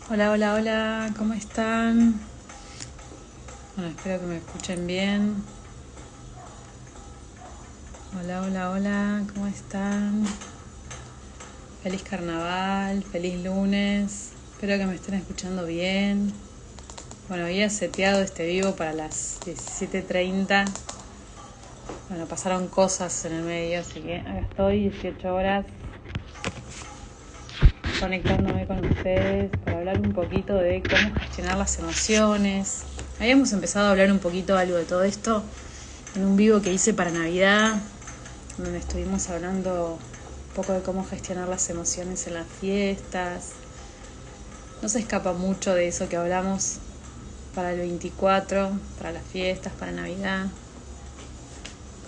Hola, hola, hola, ¿cómo están? Bueno, espero que me escuchen bien. Hola, hola, hola, ¿cómo están? Feliz carnaval, feliz lunes. Espero que me estén escuchando bien. Bueno, había seteado este vivo para las 17:30. Bueno, pasaron cosas en el medio, así que acá estoy, 18 horas, conectándome con ustedes para hablar un poquito de cómo gestionar las emociones. Habíamos empezado a hablar un poquito algo de todo esto en un vivo que hice para Navidad, donde estuvimos hablando un poco de cómo gestionar las emociones en las fiestas. No se escapa mucho de eso que hablamos para el 24, para las fiestas, para Navidad.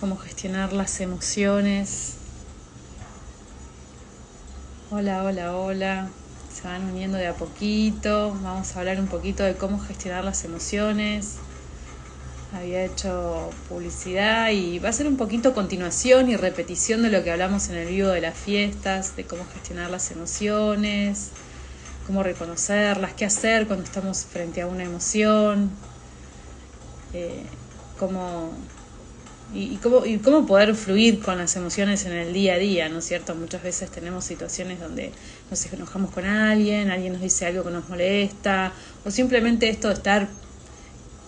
Cómo gestionar las emociones. Hola, hola, hola. Se van uniendo de a poquito. Vamos a hablar un poquito de cómo gestionar las emociones. Había hecho publicidad y va a ser un poquito continuación y repetición de lo que hablamos en el vivo de las fiestas, de cómo gestionar las emociones, cómo reconocerlas, qué hacer cuando estamos frente a una emoción, cómo, cómo poder fluir con las emociones en el día a día, ¿no es cierto? Muchas veces tenemos situaciones donde nos enojamos con alguien nos dice algo que nos molesta, o simplemente esto de estar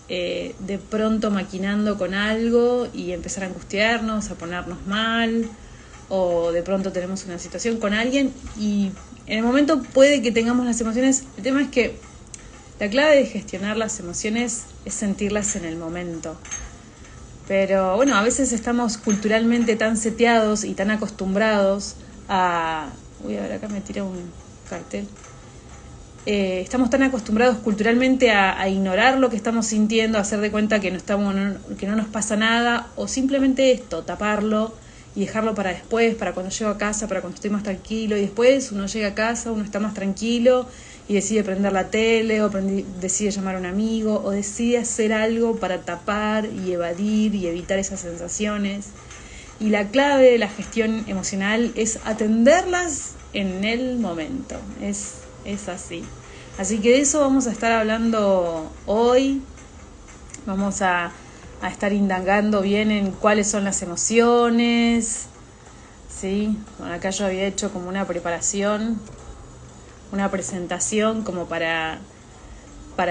de pronto maquinando con algo y empezar a angustiarnos, a ponernos mal, o de pronto tenemos una situación con alguien y en el momento puede que tengamos las emociones. El tema es que la clave de gestionar las emociones es sentirlas en el momento. Pero bueno, a veces estamos culturalmente tan seteados y tan acostumbrados a... Uy, a ver, acá me tira un cartel. Estamos tan acostumbrados culturalmente a ignorar lo que estamos sintiendo, a hacer de cuenta que que no nos pasa nada, o simplemente esto, taparlo y dejarlo para después, para cuando llego a casa, para cuando estoy más tranquilo. Y después uno llega a casa, uno está más tranquilo y decide prender la tele, o decide llamar a un amigo, o decide hacer algo para tapar y evadir y evitar esas sensaciones. Y la clave de la gestión emocional es atenderlas en el momento. Es así. Así que de eso vamos a estar hablando hoy. Vamos a estar indagando bien en cuáles son las emociones. ¿Sí? Bueno, acá yo había hecho como una preparación, una presentación como para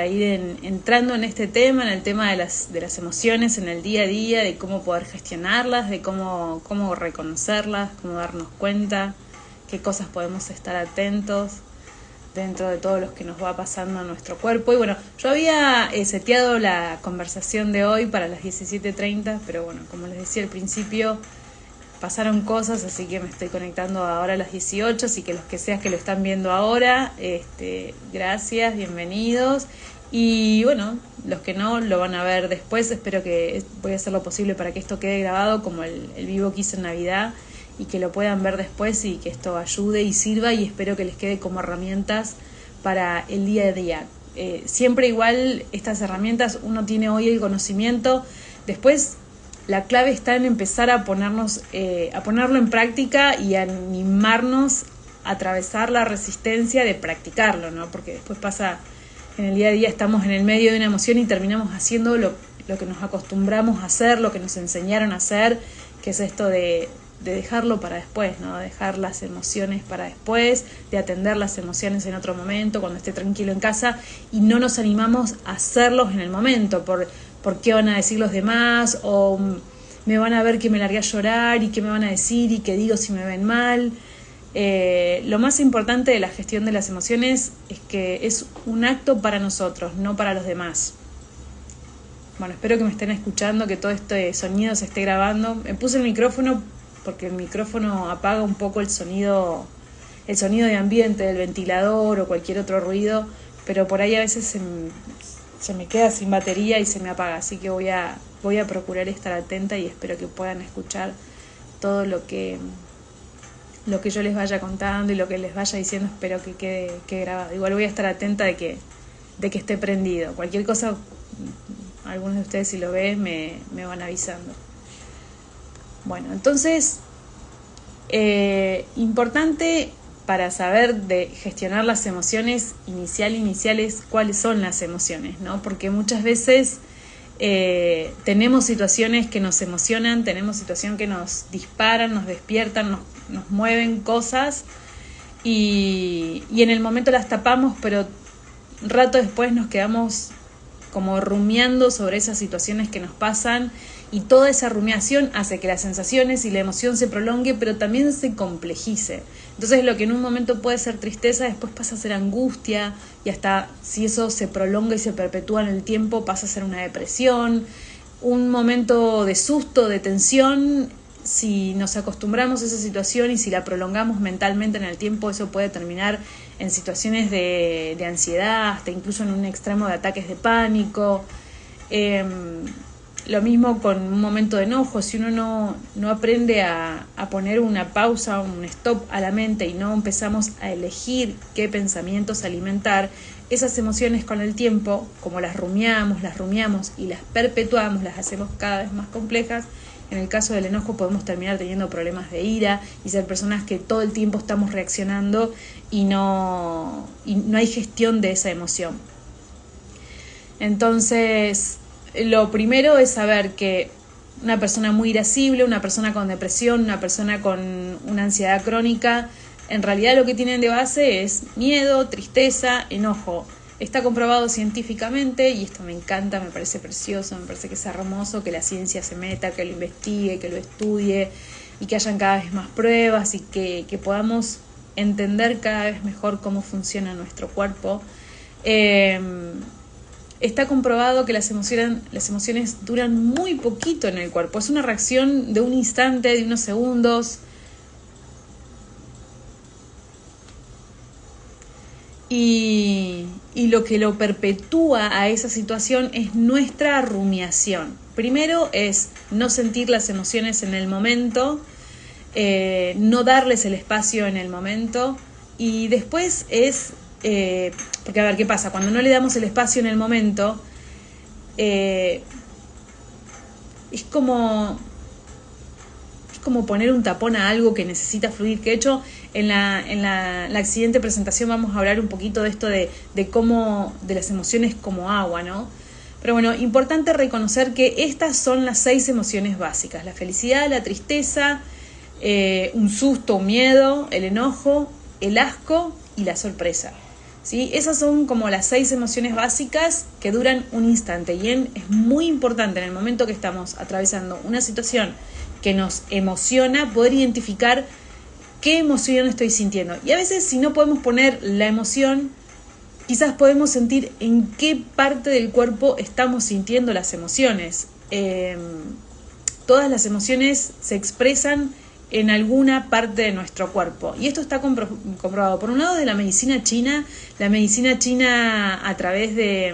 ir entrando en este tema, en el tema de las emociones en el día a día, de cómo poder gestionarlas, de cómo reconocerlas, cómo darnos cuenta, qué cosas podemos estar atentos dentro de todo lo que nos va pasando a nuestro cuerpo. Y bueno, yo había seteado la conversación de hoy para las 17:30, pero bueno, como les decía al principio, pasaron cosas, así que me estoy conectando ahora a las 18, así que los que seas que lo están viendo ahora, gracias, bienvenidos. Y bueno, los que no lo van a ver después, espero que voy a hacer lo posible para que esto quede grabado como el vivo que hice en Navidad y que lo puedan ver después y que esto ayude y sirva, y espero que les quede como herramientas para el día a día. Siempre igual estas herramientas uno tiene hoy el conocimiento, después la clave está en empezar a ponerlo en práctica y animarnos a atravesar la resistencia de practicarlo, ¿no? Porque después pasa, en el día a día estamos en el medio de una emoción y terminamos haciendo lo que nos acostumbramos a hacer, lo que nos enseñaron a hacer, que es esto de dejarlo para después, ¿no? Dejar las emociones para después, de atender las emociones en otro momento, cuando esté tranquilo en casa, y no nos animamos a hacerlos en el momento, por qué van a decir los demás, o me van a ver que me largué a llorar, y qué me van a decir, y qué digo si me ven mal. Lo más importante de la gestión de las emociones es que es un acto para nosotros, no para los demás. Bueno, espero que me estén escuchando, que todo este sonido se esté grabando. Me puse el micrófono porque el micrófono apaga un poco el sonido de ambiente, del ventilador o cualquier otro ruido, pero por ahí a veces se me queda sin batería y se me apaga, así que voy a procurar estar atenta y espero que puedan escuchar todo lo que yo les vaya contando y lo que les vaya diciendo. Espero que quede grabado. Igual voy a estar atenta de que esté prendido. Cualquier cosa, algunos de ustedes si lo ven me van avisando. Bueno, entonces importante para saber de gestionar las emociones iniciales, cuáles son las emociones, ¿no? Porque muchas veces tenemos situaciones que nos emocionan, tenemos situaciones que nos disparan, nos despiertan, nos mueven cosas y en el momento las tapamos, pero un rato después nos quedamos como rumiando sobre esas situaciones que nos pasan, y toda esa rumiación hace que las sensaciones y la emoción se prolongue, pero también se complejice. Entonces lo que en un momento puede ser tristeza, después pasa a ser angustia, y hasta si eso se prolonga y se perpetúa en el tiempo, pasa a ser una depresión, un momento de susto, de tensión. Si nos acostumbramos a esa situación y si la prolongamos mentalmente en el tiempo, eso puede terminar en situaciones de ansiedad, hasta incluso en un extremo de ataques de pánico. Lo mismo con un momento de enojo. Si uno no aprende a poner una pausa, un stop a la mente, y no empezamos a elegir qué pensamientos alimentar, esas emociones con el tiempo, como las rumiamos y las perpetuamos, las hacemos cada vez más complejas. En el caso del enojo podemos terminar teniendo problemas de ira y ser personas que todo el tiempo estamos reaccionando y no hay gestión de esa emoción. Entonces, lo primero es saber que una persona muy irascible, una persona con depresión, una persona con una ansiedad crónica, en realidad lo que tienen de base es miedo, tristeza, enojo. Está comprobado científicamente, y esto me encanta, me parece precioso, me parece que es hermoso que la ciencia se meta, que lo investigue, que lo estudie, y que hayan cada vez más pruebas y que podamos entender cada vez mejor cómo funciona nuestro cuerpo. Está comprobado que las emociones duran muy poquito en el cuerpo. Es una reacción de un instante, de unos segundos. Y lo que lo perpetúa a esa situación es nuestra rumiación. Primero es no sentir las emociones en el momento, no darles el espacio en el momento, y después es... porque a ver, ¿qué pasa? Cuando no le damos el espacio en el momento, es como poner un tapón a algo que necesita fluir. Que de hecho en la siguiente presentación vamos a hablar un poquito de esto de las emociones como agua, ¿no? Pero bueno, importante reconocer que estas son las 6 emociones básicas: la felicidad, la tristeza, un susto, un miedo, el enojo, el asco y la sorpresa. ¿Sí? Esas son como las 6 emociones básicas que duran un instante, y es muy importante en el momento que estamos atravesando una situación que nos emociona poder identificar qué emoción estoy sintiendo. Y a veces, si no podemos poner la emoción, quizás podemos sentir en qué parte del cuerpo estamos sintiendo las emociones. Todas las emociones se expresan en alguna parte de nuestro cuerpo, y esto está comprobado por un lado de la medicina china. La medicina china, a través de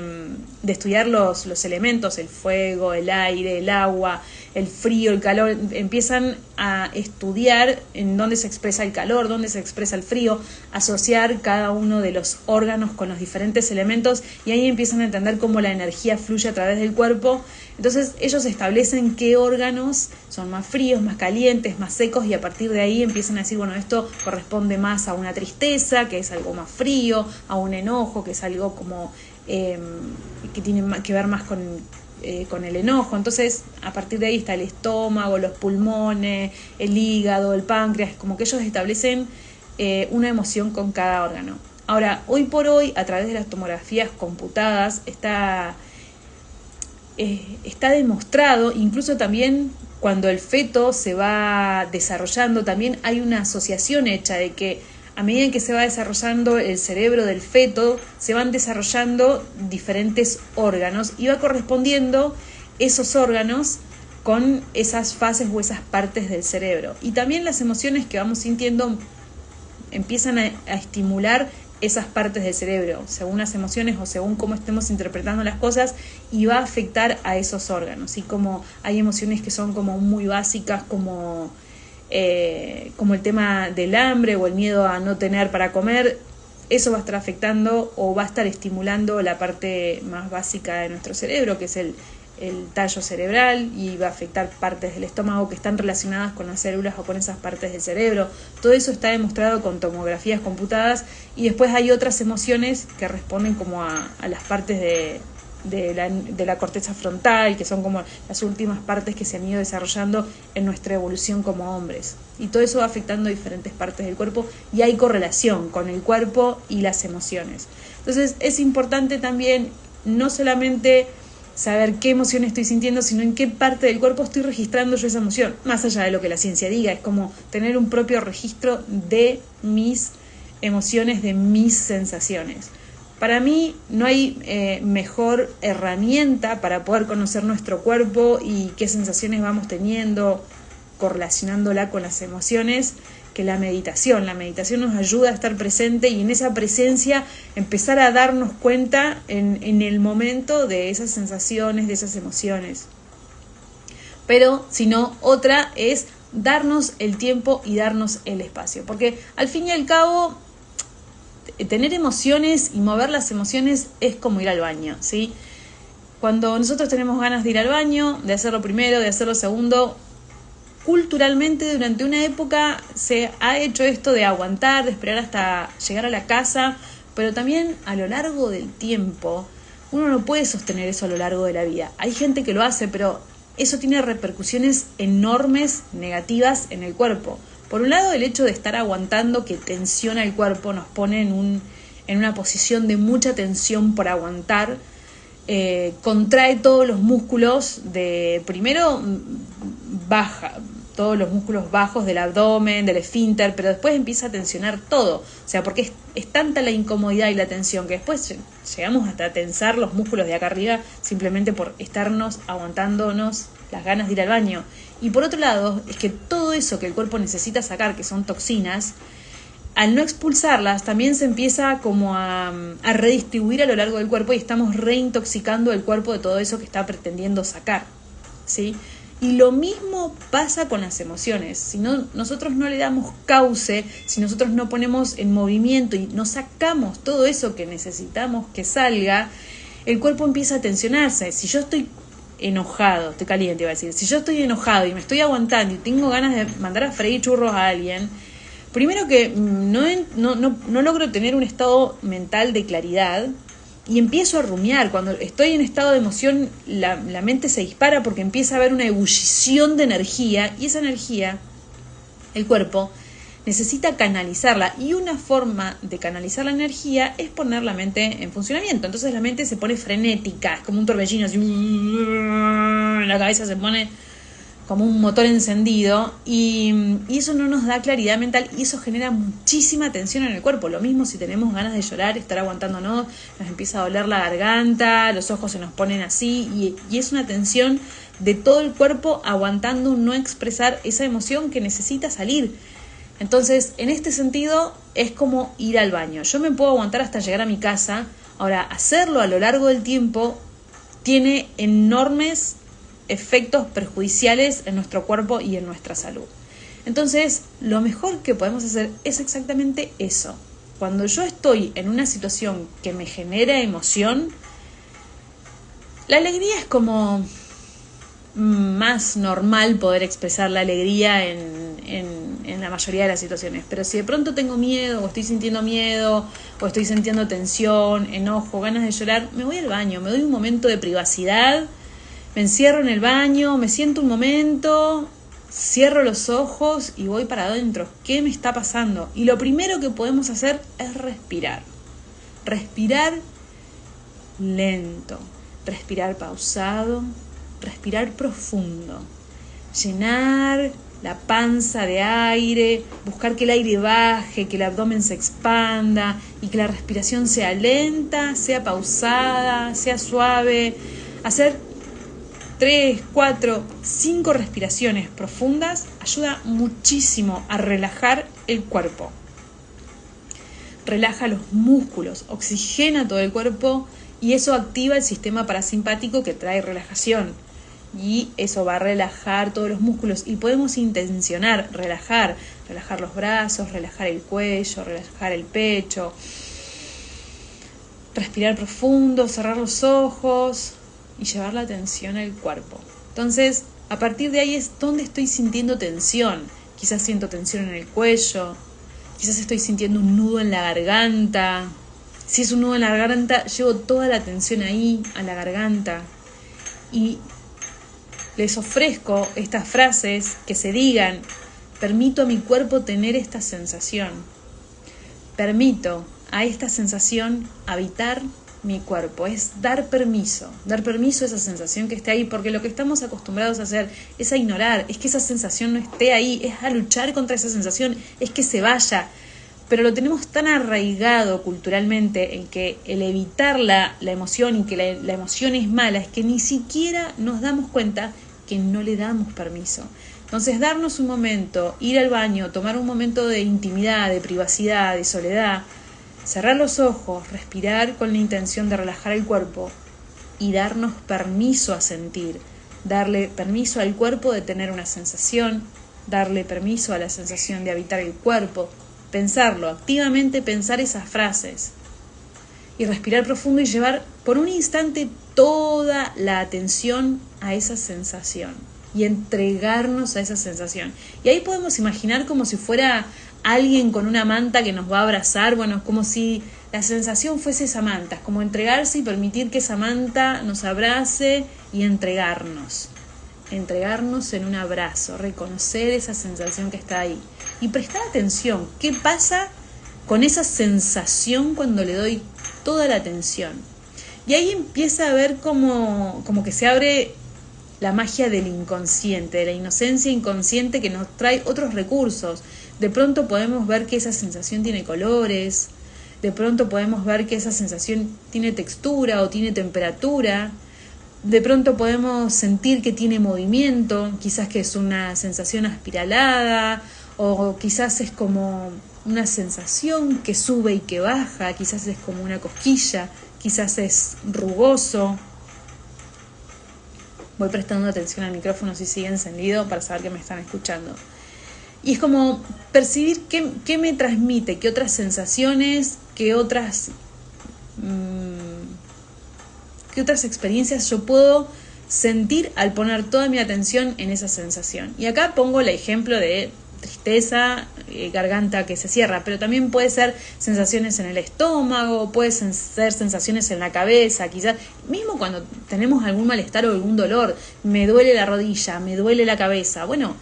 estudiar los elementos, el fuego, el aire, el agua, el frío, el calor, empiezan a estudiar en dónde se expresa el calor, dónde se expresa el frío, asociar cada uno de los órganos con los diferentes elementos, y ahí empiezan a entender cómo la energía fluye a través del cuerpo. Entonces ellos establecen qué órganos son más fríos, más calientes, más secos, y a partir de ahí empiezan a decir, bueno, esto corresponde más a una tristeza, que es algo más frío, a un enojo, que es algo como que tiene que ver más con el enojo. Entonces a partir de ahí está el estómago, los pulmones, el hígado, el páncreas, como que ellos establecen una emoción con cada órgano. Ahora, hoy por hoy, a través de las tomografías computadas, está demostrado, incluso también cuando el feto se va desarrollando, también hay una asociación hecha de que a medida que se va desarrollando el cerebro del feto, se van desarrollando diferentes órganos, y va correspondiendo esos órganos con esas fases o esas partes del cerebro. Y también las emociones que vamos sintiendo empiezan a estimular esas partes del cerebro, según las emociones o según cómo estemos interpretando las cosas, y va a afectar a esos órganos. Y como hay emociones que son como muy básicas, como el tema del hambre o el miedo a no tener para comer, eso va a estar afectando o va a estar estimulando la parte más básica de nuestro cerebro, que es el el tallo cerebral y va a afectar partes del estómago que están relacionadas con las células o con esas partes del cerebro. Todo eso está demostrado con tomografías computadas, y después hay otras emociones que responden como a las partes de la corteza frontal, que son como las últimas partes que se han ido desarrollando en nuestra evolución como hombres. Y todo eso va afectando diferentes partes del cuerpo, y hay correlación con el cuerpo y las emociones. Entonces es importante también no solamente saber qué emoción estoy sintiendo, sino en qué parte del cuerpo estoy registrando yo esa emoción, más allá de lo que la ciencia diga. Es como tener un propio registro de mis emociones, de mis sensaciones. Para mí no hay mejor herramienta para poder conocer nuestro cuerpo y qué sensaciones vamos teniendo, correlacionándola con las emociones, que la meditación. La meditación nos ayuda a estar presente y en esa presencia empezar a darnos cuenta en el momento de esas sensaciones, de esas emociones. Pero si no, otra es darnos el tiempo y darnos el espacio, porque al fin y al cabo tener emociones y mover las emociones es como ir al baño, ¿sí? Cuando nosotros tenemos ganas de ir al baño, de hacerlo primero, de hacerlo segundo, culturalmente durante una época se ha hecho esto de aguantar, de esperar hasta llegar a la casa, pero también a lo largo del tiempo uno no puede sostener eso a lo largo de la vida. Hay gente que lo hace, pero eso tiene repercusiones enormes, negativas en el cuerpo. Por un lado, el hecho de estar aguantando, que tensiona el cuerpo, nos pone en una posición de mucha tensión por aguantar, contrae todos los músculos primero baja todos los músculos bajos del abdomen, del esfínter, pero después empieza a tensionar todo. O sea, porque es tanta la incomodidad y la tensión que después llegamos hasta a tensar los músculos de acá arriba simplemente por estarnos aguantándonos las ganas de ir al baño. Y por otro lado, es que todo eso que el cuerpo necesita sacar, que son toxinas, al no expulsarlas, también se empieza como a redistribuir a lo largo del cuerpo y estamos reintoxicando el cuerpo de todo eso que está pretendiendo sacar, ¿sí? Y lo mismo pasa con las emociones. Si nosotros no le damos cauce, si nosotros no ponemos en movimiento y no sacamos todo eso que necesitamos que salga, el cuerpo empieza a tensionarse. Si yo estoy enojado, estoy caliente iba a decir, si yo estoy enojado y me estoy aguantando y tengo ganas de mandar a freír churros a alguien, primero que no logro tener un estado mental de claridad y empiezo a rumiar. Cuando estoy en estado de emoción, la mente se dispara porque empieza a haber una ebullición de energía, y esa energía, el cuerpo necesita canalizarla, y una forma de canalizar la energía es poner la mente en funcionamiento. Entonces la mente se pone frenética, es como un torbellino, así, la cabeza se pone como un motor encendido, y eso no nos da claridad mental, y eso genera muchísima tensión en el cuerpo. Lo mismo si tenemos ganas de llorar, estar aguantándonos, nos empieza a doler la garganta, los ojos se nos ponen así, y es una tensión de todo el cuerpo aguantando un no expresar esa emoción que necesita salir. Entonces, en este sentido, es como ir al baño. Yo me puedo aguantar hasta llegar a mi casa. Ahora, hacerlo a lo largo del tiempo tiene enormes efectos perjudiciales en nuestro cuerpo y en nuestra salud. Entonces, lo mejor que podemos hacer es exactamente eso. Cuando yo estoy en una situación que me genera emoción, la alegría es como más normal poder expresar la alegría en la mayoría de las situaciones. Pero si de pronto tengo miedo, o estoy sintiendo miedo, o estoy sintiendo tensión, enojo, ganas de llorar, me voy al baño, me doy un momento de privacidad, me encierro en el baño, me siento un momento, cierro los ojos y voy para adentro. ¿Qué me está pasando? Y lo primero que podemos hacer es respirar. Respirar lento, respirar pausado, respirar profundo. Llenar la panza de aire, buscar que el aire baje, que el abdomen se expanda y que la respiración sea lenta, sea pausada, sea suave. Hacer 3, 4, 5 respiraciones profundas ayuda muchísimo a relajar el cuerpo. Relaja los músculos, oxigena todo el cuerpo y eso activa el sistema parasimpático que trae relajación. Y eso va a relajar todos los músculos y podemos intencionar relajar los brazos, relajar el cuello, relajar el pecho, respirar profundo, cerrar los ojos y llevar la atención al cuerpo. Entonces, a partir de ahí es donde estoy sintiendo tensión. Quizás siento tensión en el cuello, quizás estoy sintiendo un nudo en la garganta. Si es un nudo en la garganta, llevo toda la atención ahí, a la garganta. Y les ofrezco estas frases que se digan: permito a mi cuerpo tener esta sensación. Permito a esta sensación habitar mi cuerpo. Es dar permiso a esa sensación que esté ahí, porque lo que estamos acostumbrados a hacer es a ignorar, es que esa sensación no esté ahí, es a luchar contra esa sensación, es que se vaya. Pero lo tenemos tan arraigado culturalmente en que el evitar la emoción y que la emoción es mala, es que ni siquiera nos damos cuenta que no le damos permiso. Entonces, darnos un momento, ir al baño, tomar un momento de intimidad, de privacidad, de soledad, cerrar los ojos, respirar con la intención de relajar el cuerpo y darnos permiso a sentir, darle permiso al cuerpo de tener una sensación, darle permiso a la sensación de habitar el cuerpo, pensarlo, activamente pensar esas frases y respirar profundo y llevar por un instante toda la atención a esa sensación y entregarnos a esa sensación. Y ahí podemos imaginar como si fuera alguien con una manta que nos va a abrazar, bueno, como si la sensación fuese esa manta, como entregarse y permitir que esa manta nos abrace y entregarnos en un abrazo, reconocer esa sensación que está ahí y prestar atención, ¿qué pasa con esa sensación cuando le doy toda la atención? Y ahí empieza a ver como que se abre la magia del inconsciente, de la inocencia inconsciente que nos trae otros recursos. De pronto podemos ver que esa sensación tiene colores, de pronto podemos ver que esa sensación tiene textura o tiene temperatura, de pronto podemos sentir que tiene movimiento, quizás que es una sensación aspiralada, o quizás es como una sensación que sube y que baja, quizás es como una cosquilla, quizás es rugoso. Voy prestando atención al micrófono si sigue encendido para saber que me están escuchando. Y es como percibir qué me transmite, qué otras sensaciones, qué otras experiencias yo puedo sentir al poner toda mi atención en esa sensación. Y acá pongo el ejemplo de tristeza, garganta que se cierra, pero también puede ser sensaciones en el estómago, puede ser sensaciones en la cabeza, quizás mismo cuando tenemos algún malestar o algún dolor, me duele la rodilla, me duele la cabeza, bueno,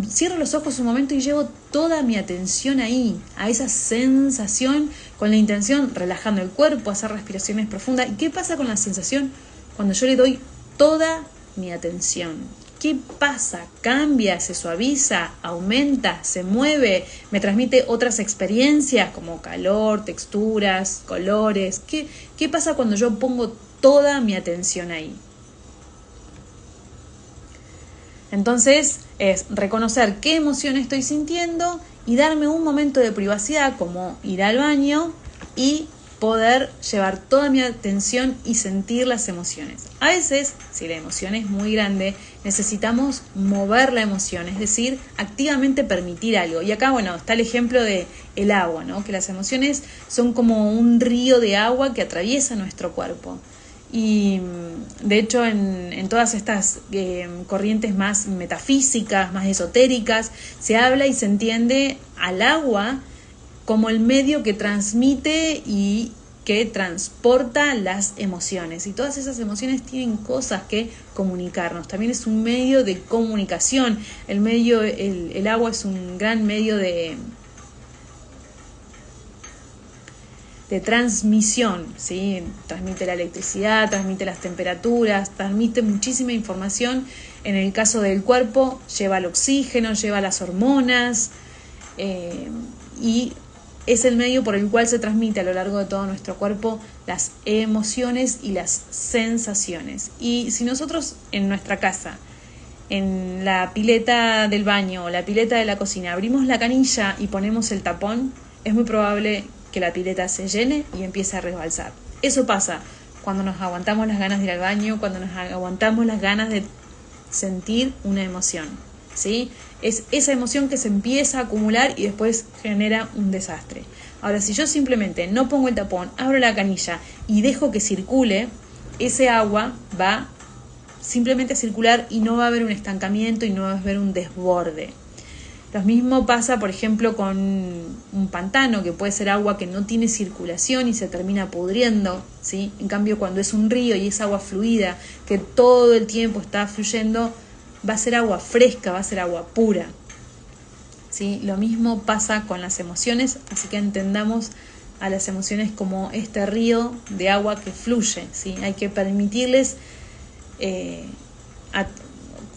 cierro los ojos un momento y llevo toda mi atención ahí, a esa sensación, con la intención, relajando el cuerpo, hacer respiraciones profundas. ¿Y qué pasa con la sensación cuando yo le doy toda mi atención? ¿Qué pasa? ¿Cambia? ¿Se suaviza? ¿Aumenta? ¿Se mueve? ¿Me transmite otras experiencias como calor, texturas, colores? ¿Qué pasa cuando yo pongo toda mi atención ahí? Entonces es reconocer qué emoción estoy sintiendo y darme un momento de privacidad como ir al baño y poder llevar toda mi atención y sentir las emociones. A veces, si la emoción es muy grande, necesitamos mover la emoción, es decir, activamente permitir algo. Y acá, bueno, está el ejemplo de el agua, ¿no? Que las emociones son como un río de agua que atraviesa nuestro cuerpo. Y de hecho en todas estas corrientes más metafísicas, más esotéricas, se habla y se entiende al agua como el medio que transmite y que transporta las emociones. Y todas esas emociones tienen cosas que comunicarnos. También es un medio de comunicación. El agua es un gran medio de transmisión, ¿sí? Transmite la electricidad, transmite las temperaturas, transmite muchísima información. En el caso del cuerpo, lleva el oxígeno, lleva las hormonas y es el medio por el cual se transmite a lo largo de todo nuestro cuerpo las emociones y las sensaciones. Y si nosotros en nuestra casa, en la pileta del baño o la pileta de la cocina, abrimos la canilla y ponemos el tapón, es muy probable que la pileta se llene y empiece a resbalsar. Eso pasa cuando nos aguantamos las ganas de ir al baño, cuando nos aguantamos las ganas de sentir una emoción, ¿sí? Es esa emoción que se empieza a acumular y después genera un desastre. Ahora, si yo simplemente no pongo el tapón, abro la canilla y dejo que circule, ese agua va simplemente a circular y no va a haber un estancamiento y no va a haber un desborde. Lo mismo pasa, por ejemplo, con un pantano, que puede ser agua que no tiene circulación y se termina pudriendo, ¿sí? En cambio, cuando es un río y es agua fluida, que todo el tiempo está fluyendo, va a ser agua fresca, va a ser agua pura, ¿sí? Lo mismo pasa con las emociones, así que entendamos a las emociones como este río de agua que fluye, ¿sí? Hay que permitirles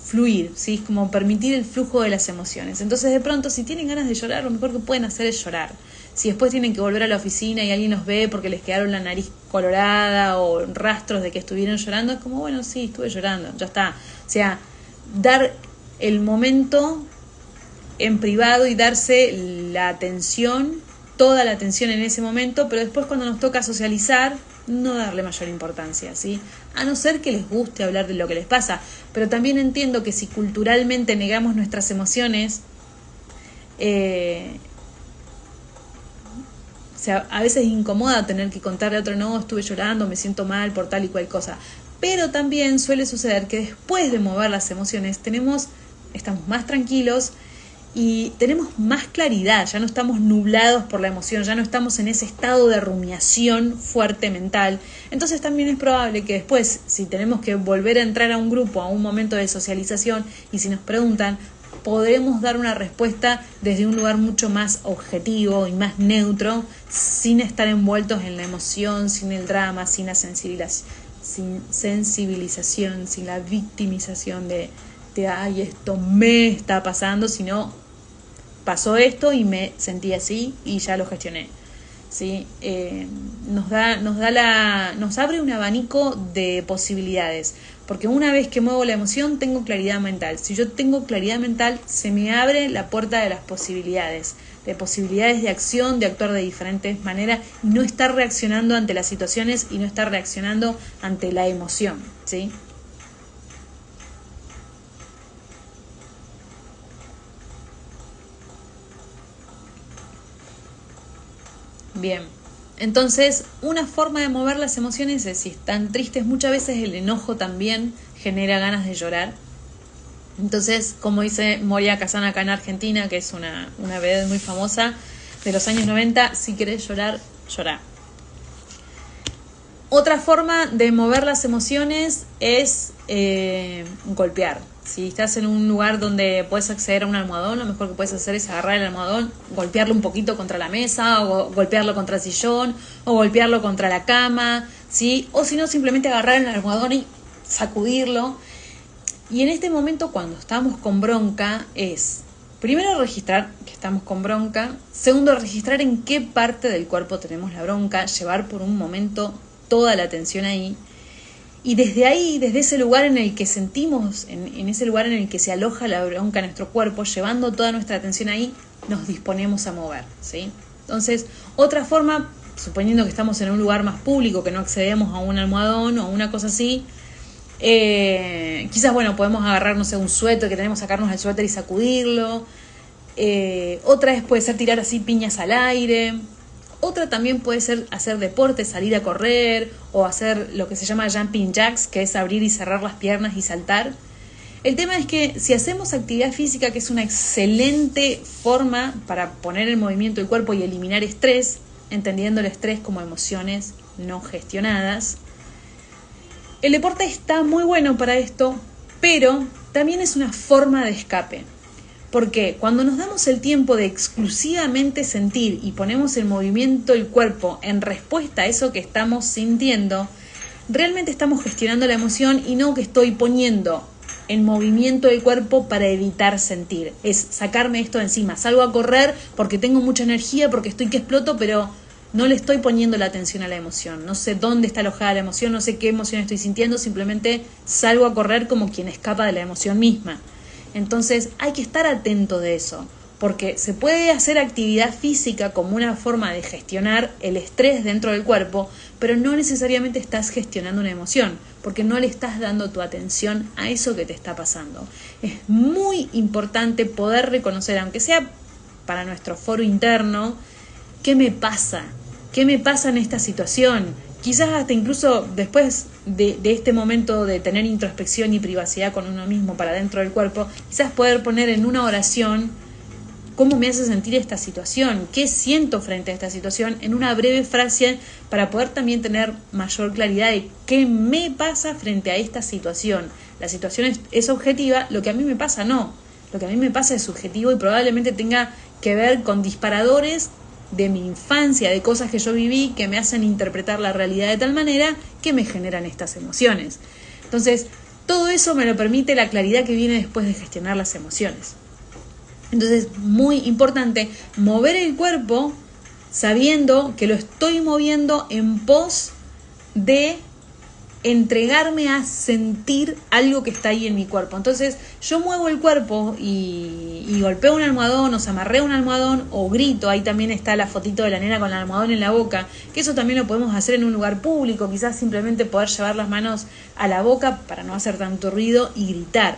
fluir, ¿sí? Como permitir el flujo de las emociones. Entonces, de pronto, si tienen ganas de llorar, lo mejor que pueden hacer es llorar. Si después tienen que volver a la oficina y alguien los ve porque les quedaron la nariz colorada o rastros de que estuvieron llorando, es como, bueno, sí, estuve llorando, ya está. O sea, dar el momento en privado y darse la atención, toda la atención en ese momento, pero después cuando nos toca socializar, no darle mayor importancia, ¿sí? A no ser que les guste hablar de lo que les pasa. Pero también entiendo que si culturalmente negamos nuestras emociones, o sea, a veces incomoda tener que contarle a otro, no, estuve llorando, me siento mal por tal y cual cosa. Pero también suele suceder que después de mover las emociones estamos más tranquilos y tenemos más claridad, ya no estamos nublados por la emoción, ya no estamos en ese estado de rumiación fuerte mental. Entonces también es probable que después, si tenemos que volver a entrar a un grupo, a un momento de socialización, y si nos preguntan, podremos dar una respuesta desde un lugar mucho más objetivo y más neutro, sin estar envueltos en la emoción, sin el drama, sin la sensibilización, sin la victimización de ay, esto me está pasando, sino pasó esto y me sentí así y ya lo gestioné, ¿sí? Nos abre un abanico de posibilidades, porque una vez que muevo la emoción tengo claridad mental. Si yo tengo claridad mental, se me abre la puerta de las posibilidades de acción, de actuar de diferentes maneras y no estar reaccionando ante las situaciones y no estar reaccionando ante la emoción, ¿sí? Bien, entonces una forma de mover las emociones es, si están tristes, muchas veces el enojo también genera ganas de llorar. Entonces, como dice Moria Kazan acá en Argentina, que es una vedette muy famosa de los años 90, si querés llorar, llorá. Otra forma de mover las emociones es golpear. Si estás en un lugar donde puedes acceder a un almohadón, lo mejor que puedes hacer es agarrar el almohadón, golpearlo un poquito contra la mesa, o golpearlo contra el sillón, o golpearlo contra la cama, ¿sí? O si no, simplemente agarrar el almohadón y sacudirlo. Y en este momento, cuando estamos con bronca, es primero registrar que estamos con bronca, segundo registrar en qué parte del cuerpo tenemos la bronca, llevar por un momento toda la atención ahí. Y desde ahí, desde ese lugar en el que sentimos, en ese lugar en el que se aloja la bronca en nuestro cuerpo, llevando toda nuestra atención ahí, nos disponemos a mover, ¿sí? Entonces, otra forma, suponiendo que estamos en un lugar más público, que no accedemos a un almohadón o una cosa así, quizás, bueno, podemos agarrar, no sé, un suéter, que tenemos que sacarnos el suéter y sacudirlo. Otra vez puede ser tirar así piñas al aire. Otra también puede ser hacer deporte, salir a correr o hacer lo que se llama jumping jacks, que es abrir y cerrar las piernas y saltar. El tema es que si hacemos actividad física, que es una excelente forma para poner en movimiento el cuerpo y eliminar estrés, entendiendo el estrés como emociones no gestionadas, el deporte está muy bueno para esto, pero también es una forma de escape. Porque cuando nos damos el tiempo de exclusivamente sentir y ponemos en movimiento el cuerpo en respuesta a eso que estamos sintiendo, realmente estamos gestionando la emoción y no que estoy poniendo en movimiento el cuerpo para evitar sentir. Es sacarme esto de encima. Salgo a correr porque tengo mucha energía, porque estoy que exploto, pero no le estoy poniendo la atención a la emoción. No sé dónde está alojada la emoción, no sé qué emoción estoy sintiendo, simplemente salgo a correr como quien escapa de la emoción misma. Entonces hay que estar atento de eso, porque se puede hacer actividad física como una forma de gestionar el estrés dentro del cuerpo, pero no necesariamente estás gestionando una emoción, porque no le estás dando tu atención a eso que te está pasando. Es muy importante poder reconocer, aunque sea para nuestro foro interno, ¿qué me pasa? ¿Qué me pasa en esta situación? quizás hasta incluso después de este momento de tener introspección y privacidad con uno mismo para dentro del cuerpo, quizás poder poner en una oración cómo me hace sentir esta situación, qué siento frente a esta situación, en una breve frase para poder también tener mayor claridad de qué me pasa frente a esta situación. La situación es objetiva, lo que a mí me pasa no. Lo que a mí me pasa es subjetivo y probablemente tenga que ver con disparadores de mi infancia, de cosas que yo viví que me hacen interpretar la realidad de tal manera que me generan estas emociones. Entonces, todo eso me lo permite la claridad que viene después de gestionar las emociones. Entonces, muy importante, mover el cuerpo sabiendo que lo estoy moviendo en pos de entregarme a sentir algo que está ahí en mi cuerpo. Entonces, yo muevo el cuerpo y golpeo un almohadón, o se amarré un almohadón, o grito. Ahí también está la fotito de la nena con el almohadón en la boca, que eso también lo podemos hacer en un lugar público, quizás simplemente poder llevar las manos a la boca para no hacer tanto ruido y gritar.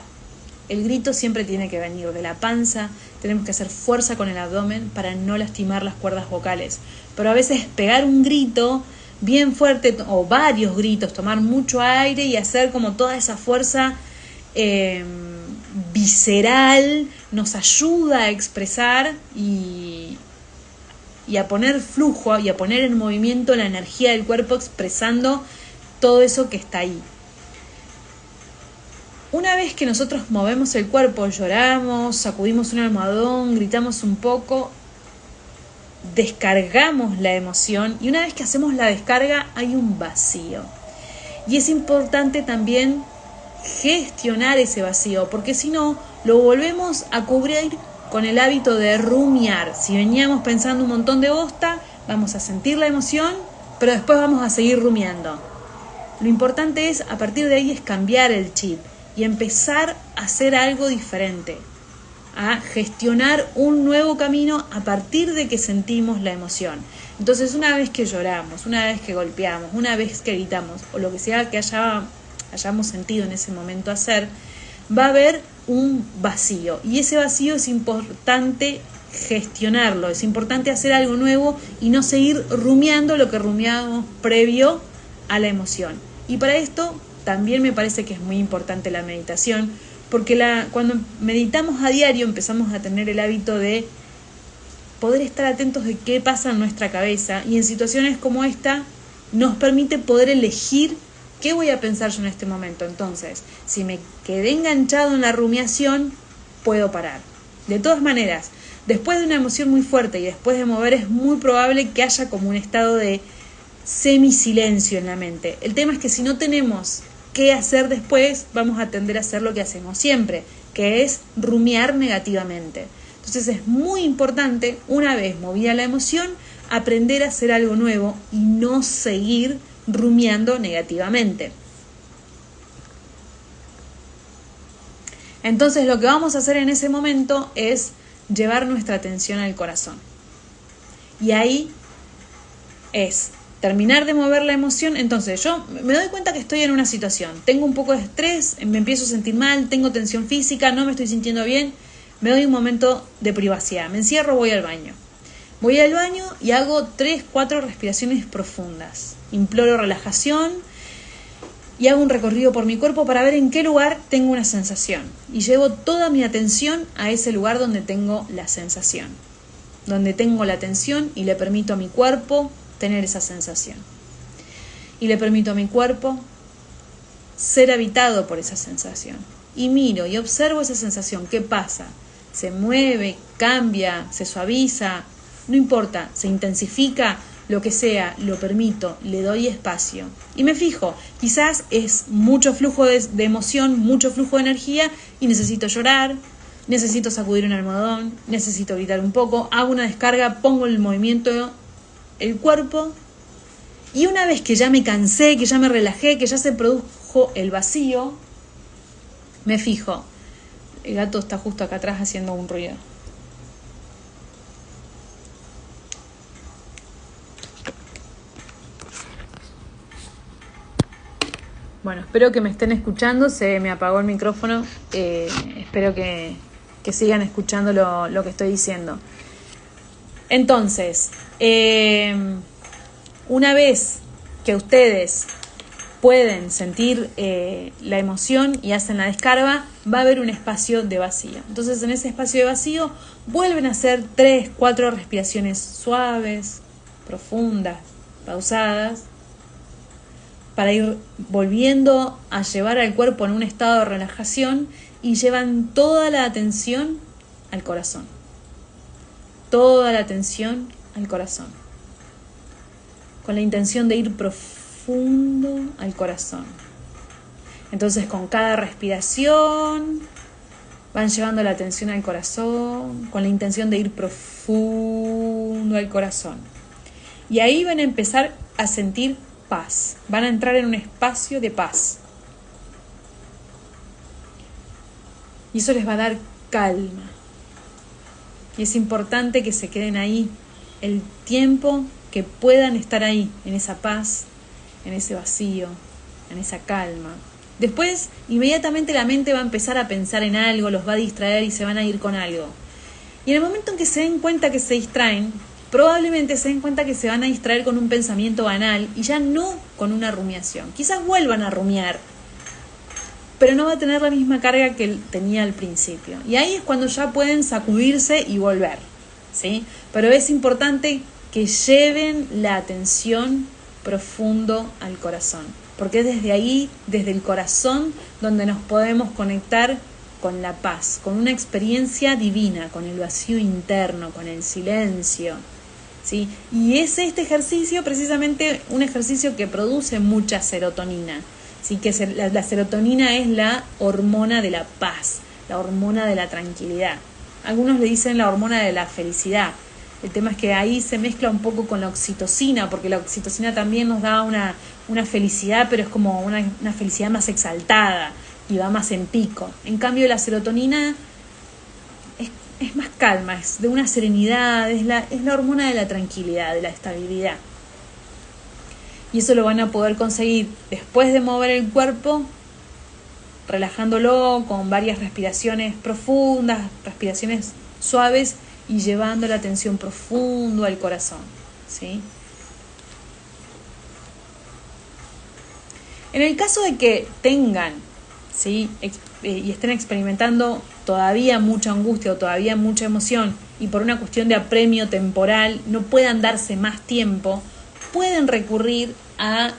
El grito siempre tiene que venir de la panza, tenemos que hacer fuerza con el abdomen para no lastimar las cuerdas vocales. Pero a veces pegar un grito bien fuerte o varios gritos, tomar mucho aire y hacer como toda esa fuerza visceral nos ayuda a expresar y a poner flujo y a poner en movimiento la energía del cuerpo expresando todo eso que está ahí. Una vez que nosotros movemos el cuerpo, lloramos, sacudimos un almohadón, gritamos un poco, descargamos la emoción y una vez que hacemos la descarga hay un vacío. Y es importante también gestionar ese vacío, porque si no, lo volvemos a cubrir con el hábito de rumiar. Si veníamos pensando un montón de bosta, vamos a sentir la emoción, pero después vamos a seguir rumiando. Lo importante es, a partir de ahí, es cambiar el chip y empezar a hacer algo diferente, a gestionar un nuevo camino a partir de que sentimos la emoción. Entonces, una vez que lloramos, una vez que golpeamos, una vez que gritamos, o lo que sea que hayamos sentido en ese momento hacer, va a haber un vacío. Y ese vacío es importante gestionarlo, es importante hacer algo nuevo y no seguir rumiando lo que rumiábamos previo a la emoción. Y para esto también me parece que es muy importante la meditación, porque cuando meditamos a diario empezamos a tener el hábito de poder estar atentos de qué pasa en nuestra cabeza, y en situaciones como esta nos permite poder elegir qué voy a pensar yo en este momento. Entonces, si me quedé enganchado en la rumiación, puedo parar. De todas maneras, después de una emoción muy fuerte y después de mover, es muy probable que haya como un estado de semisilencio en la mente. El tema es que si no tenemos qué hacer después, vamos a tender a hacer lo que hacemos siempre, que es rumiar negativamente. Entonces es muy importante, una vez movida la emoción, aprender a hacer algo nuevo y no seguir rumiando negativamente. Entonces lo que vamos a hacer en ese momento es llevar nuestra atención al corazón. Y ahí es terminar de mover la emoción. Entonces yo me doy cuenta que estoy en una situación, tengo un poco de estrés, me empiezo a sentir mal, tengo tensión física, no me estoy sintiendo bien, me doy un momento de privacidad, me encierro, voy al baño y hago 3-4 respiraciones profundas, imploro relajación y hago un recorrido por mi cuerpo para ver en qué lugar tengo una sensación, y llevo toda mi atención a ese lugar donde tengo la sensación, donde tengo la atención, y le permito a mi cuerpo tener esa sensación. Y le permito a mi cuerpo ser habitado por esa sensación. Y miro y observo esa sensación. ¿Qué pasa? ¿Se mueve? ¿Cambia? ¿Se suaviza? No importa, se intensifica, lo que sea, lo permito, le doy espacio. Y me fijo, quizás es mucho flujo de emoción, mucho flujo de energía, y necesito llorar, necesito sacudir un almohadón, necesito gritar un poco, hago una descarga, pongo el movimiento el cuerpo, y una vez que ya me cansé, que ya me relajé, que ya se produjo el vacío, me fijo. El gato está justo acá atrás haciendo un ruido. Bueno, espero que me estén escuchando. Se me apagó el micrófono. Espero que sigan escuchando lo que estoy diciendo. Entonces, una vez que ustedes pueden sentir la emoción y hacen la descarga, va a haber un espacio de vacío. Entonces en ese espacio de vacío vuelven a hacer 3, 4 respiraciones suaves, profundas, pausadas, para ir volviendo a llevar al cuerpo en un estado de relajación, y llevan toda la atención al corazón. Toda la atención al corazón. Con la intención de ir profundo al corazón. Entonces con cada respiración van llevando la atención al corazón, con la intención de ir profundo al corazón. Y ahí van a empezar a sentir paz. Van a entrar en un espacio de paz. Y eso les va a dar calma. Y es importante que se queden ahí el tiempo que puedan estar ahí, en esa paz, en ese vacío, en esa calma. Después, inmediatamente la mente va a empezar a pensar en algo, los va a distraer y se van a ir con algo. Y en el momento en que se den cuenta que se distraen, probablemente se den cuenta que se van a distraer con un pensamiento banal y ya no con una rumiación. Quizás vuelvan a rumiar, pero no va a tener la misma carga que tenía al principio. Y ahí es cuando ya pueden sacudirse y volver, ¿sí? Pero es importante que lleven la atención profundo al corazón, porque es desde ahí, desde el corazón, donde nos podemos conectar con la paz, con una experiencia divina, con el vacío interno, con el silencio, ¿sí? Y es este ejercicio precisamente un ejercicio que produce mucha serotonina, ¿sí? Que la serotonina es la hormona de la paz, la hormona de la tranquilidad. Algunos le dicen la hormona de la felicidad. El tema es que ahí se mezcla un poco con la oxitocina, porque la oxitocina también nos da una felicidad, pero es como una felicidad más exaltada y va más en pico. En cambio, la serotonina es más calma, es de una serenidad, es la hormona de la tranquilidad, de la estabilidad. Y eso lo van a poder conseguir después de mover el cuerpo, relajándolo con varias respiraciones profundas, respiraciones suaves, y llevando la atención profundo al corazón, ¿sí? En el caso de que tengan, ¿sí? Y estén experimentando todavía mucha angustia o todavía mucha emoción, y por una cuestión de apremio temporal no puedan darse más tiempo, pueden recurrir a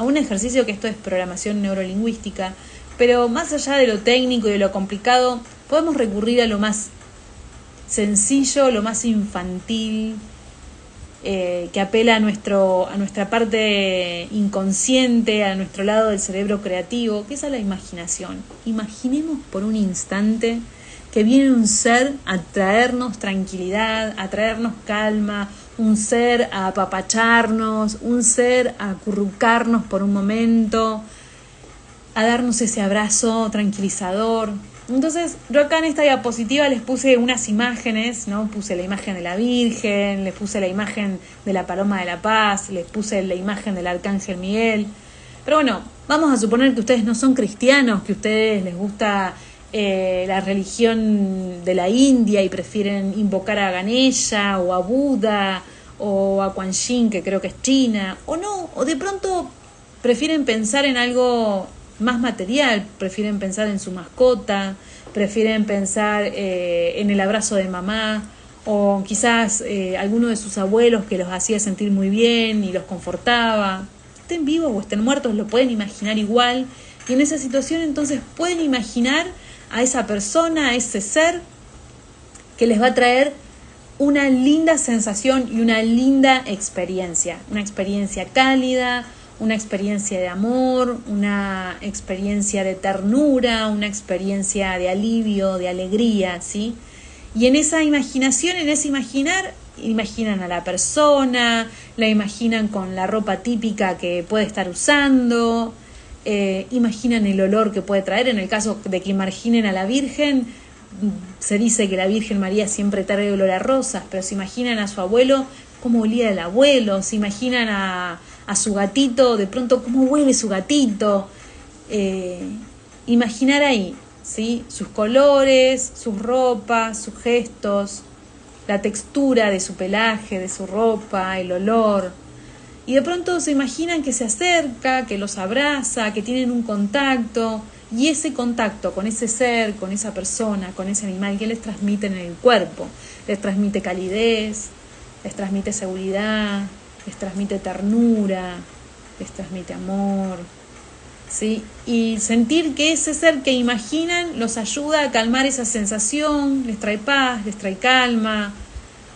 un ejercicio, que esto es programación neurolingüística, pero más allá de lo técnico y de lo complicado, podemos recurrir a lo más sencillo, lo más infantil, que apela a nuestra parte inconsciente, a nuestro lado del cerebro creativo, que es a la imaginación. Imaginemos por un instante que viene un ser a traernos tranquilidad, a traernos calma, un ser a apapacharnos, un ser a acurrucarnos por un momento, a darnos ese abrazo tranquilizador. Entonces, yo acá en esta diapositiva les puse unas imágenes, ¿no? Puse la imagen de la Virgen, les puse la imagen de la Paloma de la Paz, les puse la imagen del Arcángel Miguel. Pero bueno, vamos a suponer que ustedes no son cristianos, que a ustedes les gusta la religión de la India y prefieren invocar a Ganesha o a Buda o a Quan Yin, que creo que es China, o no, o de pronto prefieren pensar en algo más material, prefieren pensar en su mascota, prefieren pensar en el abrazo de mamá, o quizás alguno de sus abuelos que los hacía sentir muy bien y los confortaba. Estén vivos o estén muertos, lo pueden imaginar igual, y en esa situación entonces pueden imaginar a esa persona, a ese ser que les va a traer una linda sensación y una linda experiencia, una experiencia cálida, una experiencia de amor, una experiencia de ternura, una experiencia de alivio, de alegría, ¿sí? Y en esa imaginación, en ese imaginar, imaginan a la persona, la imaginan con la ropa típica que puede estar usando, imaginan el olor que puede traer. En el caso de que imaginen a la Virgen, se dice que la Virgen María siempre trae olor a rosas, pero se imaginan a su abuelo, cómo olía el abuelo, se imaginan a su gatito, de pronto cómo huele su gatito, imaginar ahí, ¿sí? Sus colores, sus ropas, sus gestos, la textura de su pelaje, de su ropa, el olor, Y de pronto se imaginan que se acerca, que los abraza, que tienen un contacto, y ese contacto con ese ser, con esa persona, con ese animal, ¿qué les transmite en el cuerpo? Les transmite calidez, les transmite seguridad, les transmite ternura, les transmite amor, ¿sí? Y sentir que ese ser que imaginan los ayuda a calmar esa sensación, les trae paz, les trae calma,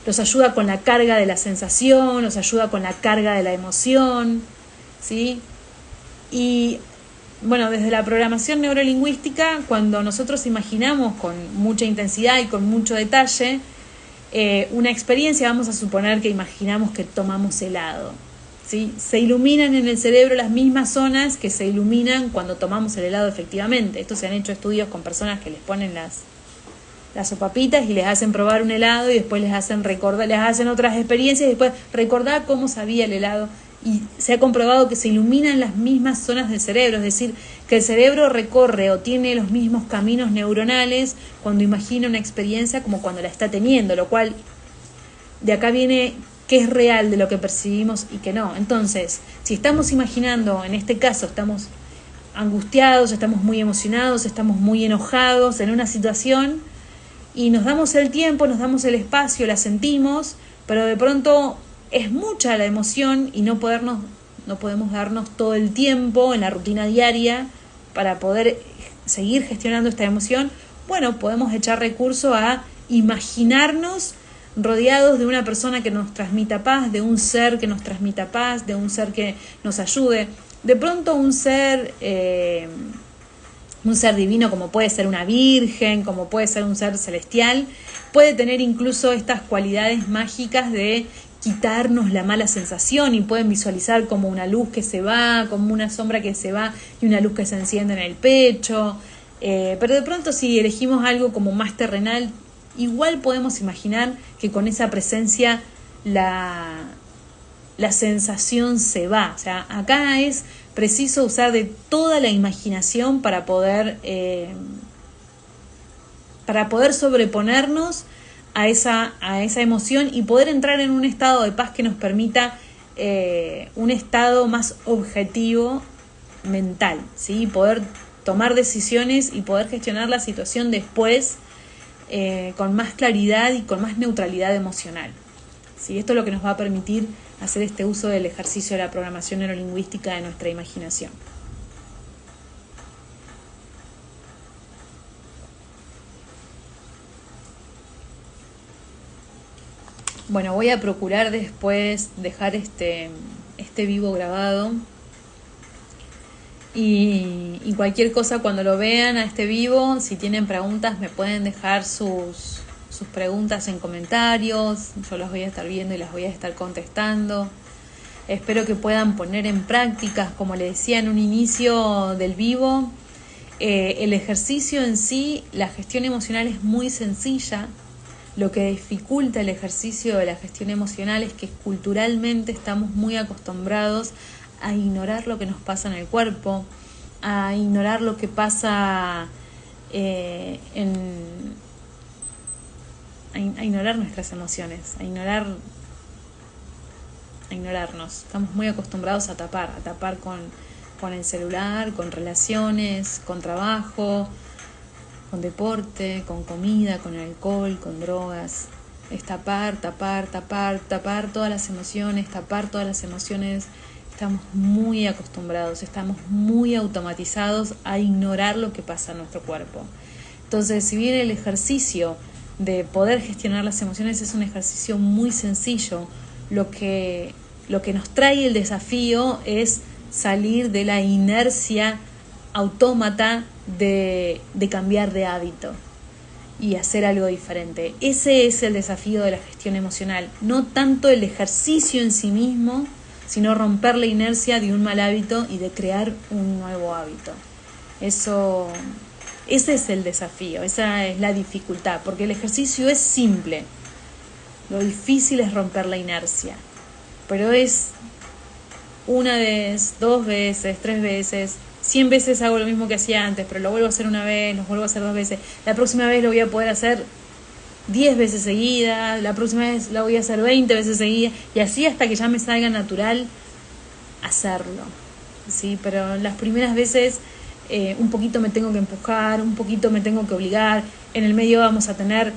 los ayuda con la carga de la sensación, los ayuda con la carga de la emoción, ¿sí? Y bueno, desde la programación neurolingüística, cuando nosotros imaginamos con mucha intensidad y con mucho detalle una experiencia, vamos a suponer que imaginamos que tomamos helado, ¿sí? Se iluminan en el cerebro las mismas zonas que se iluminan cuando tomamos el helado efectivamente. Esto se han hecho estudios con personas que les ponen las sopapitas y les hacen probar un helado y después les hacen recordar, les hacen otras experiencias y después recordar cómo sabía el helado. Y se ha comprobado que se iluminan las mismas zonas del cerebro, es decir, que el cerebro recorre o tiene los mismos caminos neuronales cuando imagina una experiencia como cuando la está teniendo, lo cual de acá viene qué es real de lo que percibimos y qué no. Entonces, si estamos imaginando, en este caso estamos angustiados, estamos muy emocionados, estamos muy enojados en una situación y nos damos el tiempo, nos damos el espacio, la sentimos, pero de pronto es mucha la emoción y no podemos darnos todo el tiempo en la rutina diaria para poder seguir gestionando esta emoción. Bueno, podemos echar recurso a imaginarnos rodeados de una persona que nos transmita paz, de un ser que nos transmita paz, de un ser que nos ayude. De pronto un ser divino, como puede ser una virgen, como puede ser un ser celestial, puede tener incluso estas cualidades mágicas de quitarnos la mala sensación y pueden visualizar como una luz que se va, como una sombra que se va y una luz que se enciende en el pecho. Pero de pronto si elegimos algo como más terrenal, igual podemos imaginar que con esa presencia la sensación se va. O sea, acá es preciso usar de toda la imaginación para poder sobreponernos a esa emoción y poder entrar en un estado de paz que nos permita un estado más objetivo mental, ¿sí? Poder tomar decisiones y poder gestionar la situación después con más claridad y con más neutralidad emocional, ¿sí? Esto es lo que nos va a permitir hacer este uso del ejercicio de la programación neurolingüística de nuestra imaginación. Bueno, voy a procurar después dejar este vivo grabado y cualquier cosa cuando lo vean a este vivo, si tienen preguntas me pueden dejar sus preguntas en comentarios, yo las voy a estar viendo y las voy a estar contestando. Espero que puedan poner en práctica, como les decía en un inicio del vivo, el ejercicio en sí, la gestión emocional es muy sencilla. Lo que dificulta el ejercicio de la gestión emocional es que culturalmente estamos muy acostumbrados a ignorar lo que nos pasa en el cuerpo, a ignorar lo que pasa a ignorar nuestras emociones, a ignorarnos. Estamos muy acostumbrados a tapar con el celular, con relaciones, con trabajo, con deporte, con comida, con alcohol, con drogas. Es tapar todas las emociones, Estamos muy acostumbrados, estamos muy automatizados a ignorar lo que pasa en nuestro cuerpo. Entonces, si bien el ejercicio de poder gestionar las emociones es un ejercicio muy sencillo, lo que nos trae el desafío es salir de la inercia autómata de cambiar de hábito y hacer algo diferente. Ese es el desafío de la gestión emocional, no tanto el ejercicio en sí mismo, sino romper la inercia de un mal hábito y de crear un nuevo hábito. Ese es el desafío, esa es la dificultad, porque el ejercicio es simple, lo difícil es romper la inercia, pero es una vez, 2 veces, 3 veces, 100 veces hago lo mismo que hacía antes, pero lo vuelvo a hacer una vez, lo vuelvo a hacer 2 veces, la próxima vez lo voy a poder hacer 10 veces seguidas, la próxima vez la voy a hacer 20 veces seguidas, y así hasta que ya me salga natural hacerlo, ¿sí? Pero las primeras veces un poquito me tengo que empujar, un poquito me tengo que obligar. En el medio vamos a tener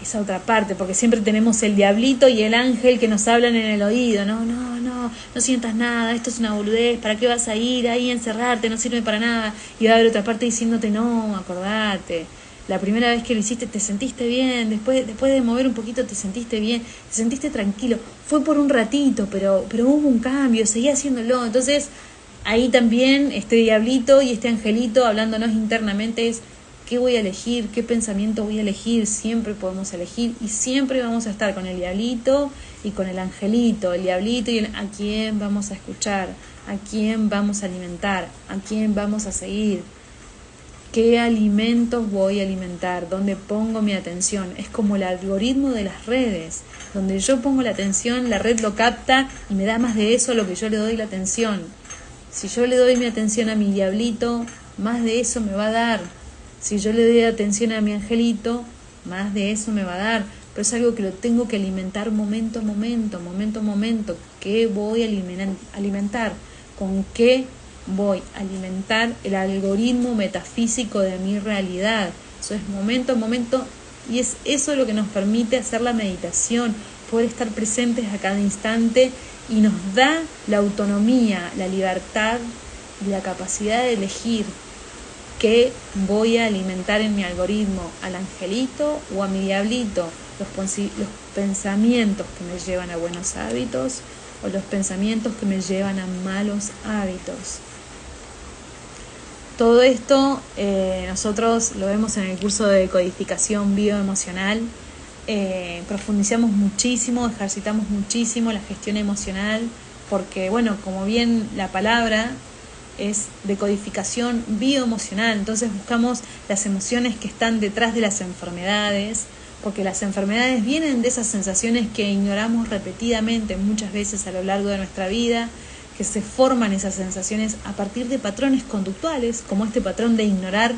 esa otra parte, porque siempre tenemos el diablito y el ángel que nos hablan en el oído. No sientas nada, esto es una boludez, ¿para qué vas a ir ahí a encerrarte? No sirve para nada. Y va a haber otra parte diciéndote, no, acordate, la primera vez que lo hiciste te sentiste bien, después de mover un poquito te sentiste bien, te sentiste tranquilo, fue por un ratito, pero hubo un cambio, seguí haciéndolo. Entonces ahí también este diablito y este angelito hablándonos internamente es: ¿qué voy a elegir? ¿Qué pensamiento voy a elegir? Siempre podemos elegir y siempre vamos a estar con el diablito y con el angelito. El diablito y ¿a quién vamos a escuchar? ¿A quién vamos a alimentar? ¿A quién vamos a seguir? ¿Qué alimentos voy a alimentar? ¿Dónde pongo mi atención? Es como el algoritmo de las redes. Donde yo pongo la atención, la red lo capta y me da más de eso a lo que yo le doy la atención. Si yo le doy mi atención a mi diablito, más de eso me va a dar. Si yo le doy atención a mi angelito, más de eso me va a dar. Pero es algo que lo tengo que alimentar momento a momento. ¿Qué voy a alimentar? ¿Con qué voy a alimentar el algoritmo metafísico de mi realidad? Eso es momento a momento, y es eso lo que nos permite hacer la meditación, poder estar presentes a cada instante, y nos da la autonomía, la libertad y la capacidad de elegir qué voy a alimentar en mi algoritmo, al angelito o a mi diablito, los pensamientos que me llevan a buenos hábitos o los pensamientos que me llevan a malos hábitos. Todo esto nosotros lo vemos en el curso de codificación bioemocional. Profundizamos muchísimo, ejercitamos muchísimo la gestión emocional, porque bueno, como bien la palabra es de codificación bioemocional, entonces buscamos las emociones que están detrás de las enfermedades, porque las enfermedades vienen de esas sensaciones que ignoramos repetidamente muchas veces a lo largo de nuestra vida, que se forman esas sensaciones a partir de patrones conductuales, como este patrón de ignorar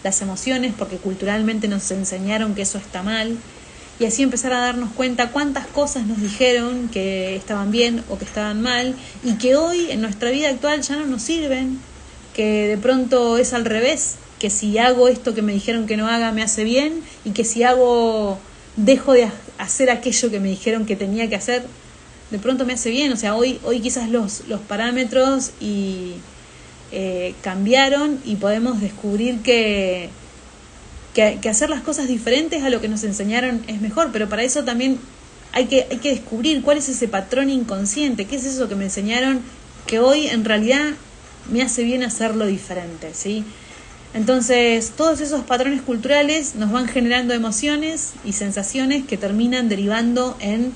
las emociones, porque culturalmente nos enseñaron que eso está mal, y así empezar a darnos cuenta cuántas cosas nos dijeron que estaban bien o que estaban mal, y que hoy en nuestra vida actual ya no nos sirven, que de pronto es al revés, que si hago esto que me dijeron que no haga me hace bien, y que si dejo de hacer aquello que me dijeron que tenía que hacer, de pronto me hace bien. O sea, hoy quizás los parámetros cambiaron, y podemos descubrir que hacer las cosas diferentes a lo que nos enseñaron es mejor, pero para eso también hay que descubrir cuál es ese patrón inconsciente, qué es eso que me enseñaron que hoy en realidad me hace bien hacerlo diferente, ¿sí? Entonces, todos esos patrones culturales nos van generando emociones y sensaciones que terminan derivando en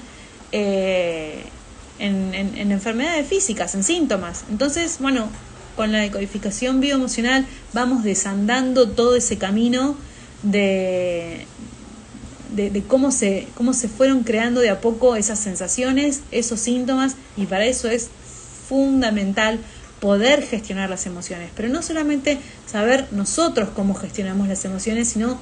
enfermedades físicas, en síntomas. Entonces, bueno, con la decodificación bioemocional vamos desandando todo ese camino de cómo se fueron creando de a poco esas sensaciones, esos síntomas, y para eso es fundamental poder gestionar las emociones, pero no solamente saber nosotros cómo gestionamos las emociones, sino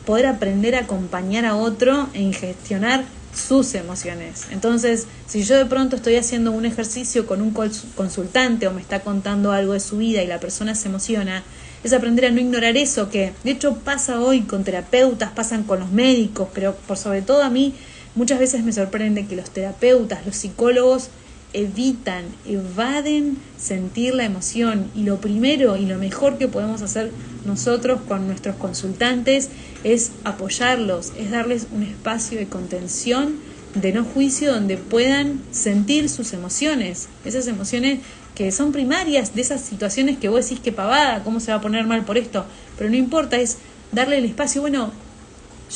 poder aprender a acompañar a otro en gestionar sus emociones. Entonces, si yo de pronto estoy haciendo un ejercicio con un consultante o me está contando algo de su vida y la persona se emociona, es aprender a no ignorar eso, que de hecho pasa hoy con terapeutas, pasan con los médicos, pero por sobre todo a mí muchas veces me sorprende que los terapeutas, los psicólogos evaden sentir la emoción, y lo primero y lo mejor que podemos hacer nosotros con nuestros consultantes es apoyarlos, es darles un espacio de contención, de no juicio, donde puedan sentir sus emociones, esas emociones que son primarias, de esas situaciones que vos decís que pavada, cómo se va a poner mal por esto, pero no importa, es darle el espacio. Bueno,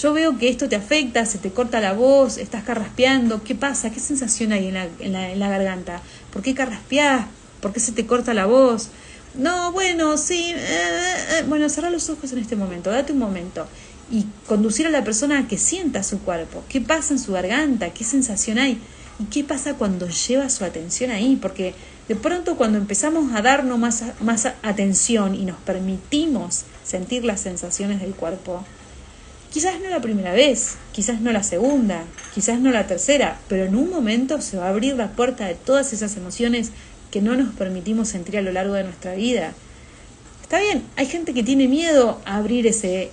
yo veo que esto te afecta, se te corta la voz, estás carraspeando, ¿qué pasa? ¿Qué sensación hay en la garganta? ¿Por qué carraspeás? ¿Por qué se te corta la voz? No, bueno, sí, bueno, cerrá los ojos en este momento, date un momento, y conducir a la persona a que sienta su cuerpo, qué pasa en su garganta, qué sensación hay, y qué pasa cuando lleva su atención ahí, porque de pronto cuando empezamos a darnos más atención y nos permitimos sentir las sensaciones del cuerpo, Quizás no la primera vez, quizás no la segunda, quizás no la tercera, pero en un momento se va a abrir la puerta de todas esas emociones que no nos permitimos sentir a lo largo de nuestra vida. Está bien, hay gente que tiene miedo a abrir ese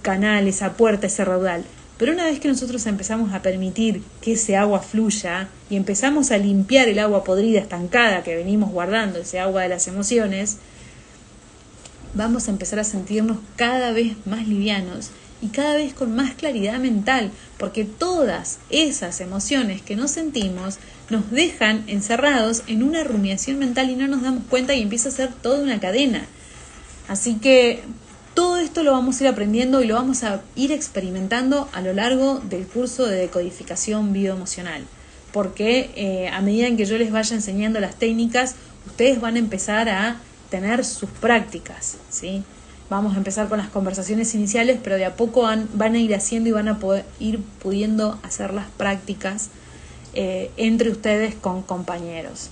canal, esa puerta, ese raudal, pero una vez que nosotros empezamos a permitir que ese agua fluya y empezamos a limpiar el agua podrida, estancada que venimos guardando, ese agua de las emociones, vamos a empezar a sentirnos cada vez más livianos y cada vez con más claridad mental, porque todas esas emociones que no sentimos nos dejan encerrados en una rumiación mental y no nos damos cuenta y empieza a ser toda una cadena. Así que todo esto lo vamos a ir aprendiendo y lo vamos a ir experimentando a lo largo del curso de decodificación bioemocional, porque a medida en que yo les vaya enseñando las técnicas, ustedes van a empezar a tener sus prácticas, ¿sí? Vamos a empezar con las conversaciones iniciales, pero de a poco van a ir haciendo y van a poder ir pudiendo hacer las prácticas entre ustedes con compañeros.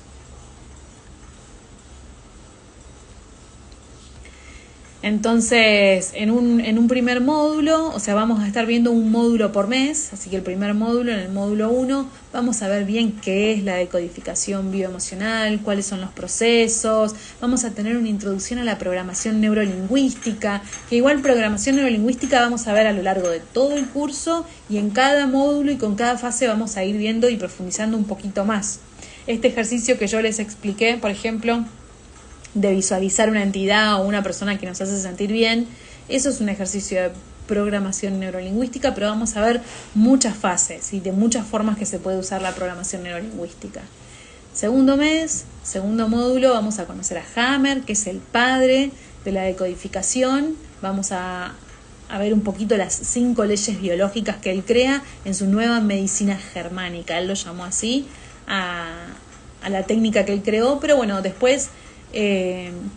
Entonces, en un primer módulo, o sea, vamos a estar viendo un módulo por mes, así que el primer módulo, en el módulo 1, vamos a ver bien qué es la decodificación bioemocional, cuáles son los procesos, vamos a tener una introducción a la programación neurolingüística, que igual programación neurolingüística vamos a ver a lo largo de todo el curso y en cada módulo y con cada fase vamos a ir viendo y profundizando un poquito más. Este ejercicio que yo les expliqué, por ejemplo, de visualizar una entidad o una persona que nos hace sentir bien, eso es un ejercicio de programación neurolingüística, pero vamos a ver muchas fases y de muchas formas que se puede usar la programación neurolingüística. Segundo mes, segundo módulo, vamos a conocer a Hammer, que es el padre de la decodificación. Vamos a ver un poquito las 5 leyes biológicas que él crea en su nueva medicina germánica. Él lo llamó así a la técnica que él creó, pero bueno, después